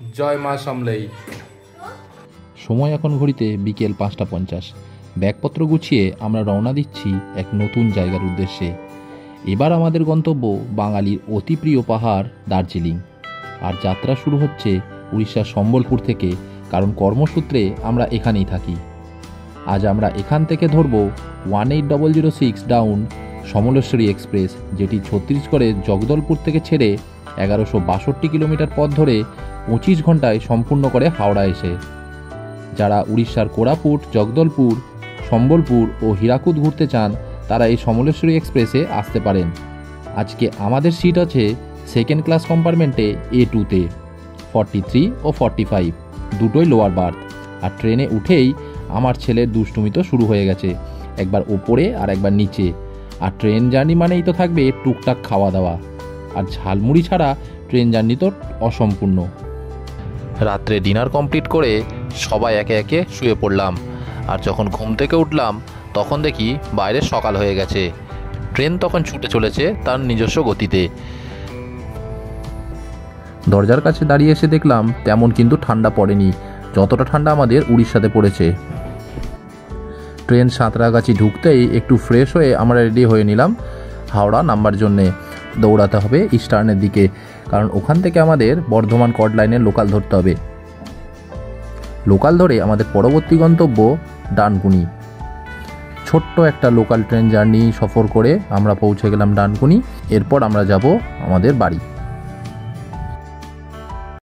জয় মা সামলেই। সময় এখন ঘড়িতে বিকেল 5:50। ব্যাগপত্র গুছিয়ে আমরা রওনা দিচ্ছি এক নতুন জায়গার উদ্দেশ্যে। এবার আমাদের গন্তব্য বাঙালির অতি প্রিয় পাহাড় দার্জিলিং। আর যাত্রা শুরু হচ্ছে উড়িষ্যার সম্বলপুর থেকে, কারণ কর্মসূত্রে আমরা এখানেই থাকি। আজ আমরা এখান থেকে ধরব 18006 ডাউন সমলেশ্বরী এক্সপ্রেস, যেটি ছত্তিশগড়ের জগদলপুর থেকে ছেড়ে 1162 কিলোমিটার পথ ধরে 25 ঘন্টায় সম্পূর্ণ করে হাওড়া এসে। যারা উড়িষ্যার কোরাপুট, জগদলপুর, সম্বলপুর ও হীরাকুদ ঘুরতে চান তারা এই সমলেশ্বরী এক্সপ্রেসে আসতে পারেন। আজকে আমাদের সিট আছে সেকেন্ড ক্লাস কম্পার্টমেন্টে A2-তে, 43 ও 45 দুটোই লোয়ার বার্থ। আর ট্রেনে উঠেই আমার ছেলের দুষ্টুমি তো শুরু হয়ে গেছে, একবার ওপরে আর একবার নিচে। আর ট্রেন জার্নি মানেই তো থাকবে টুকটাক খাওয়া দাওয়া, আর ঝালমুড়ি ছাড়া ট্রেন জার্নি তো অসম্পূর্ণ। রাত্রে ডিনার কমপ্লিট করে সবাই একে একে শুয়ে পড়লাম। আর যখন ঘুম থেকে উঠলাম তখন দেখি বাইরে সকাল হয়ে গেছে। ট্রেন তখন ছুটে চলেছে তার নিজস্ব গতিতে। দরজার কাছে দাঁড়িয়ে এসে দেখলাম তেমন কিন্তু ঠান্ডা পড়েনি, যতটা ঠান্ডা আমাদের উড়িষ্যাতে পড়েছে। ট্রেন সাঁতরাগাছি ঢুকতেই একটু ফ্রেশ হয়ে আমরা রেডি হয়ে নিলাম হাওড়া নামবার জন্যে। দৌড়াতে হবে ইস্টার্নের দিকে, কারণ ওখান থেকে আমাদের বর্ধমান কর্ড লাইনের লোকাল ধরতে হবে। লোকাল ধরে আমাদের পরবর্তী গন্তব্য ডানকুনি। ছোট্ট একটা লোকাল ট্রেন জার্নি সফর করে আমরা পৌঁছে গেলাম ডানকুনি। এরপর আমরা যাব আমাদের বাড়ি।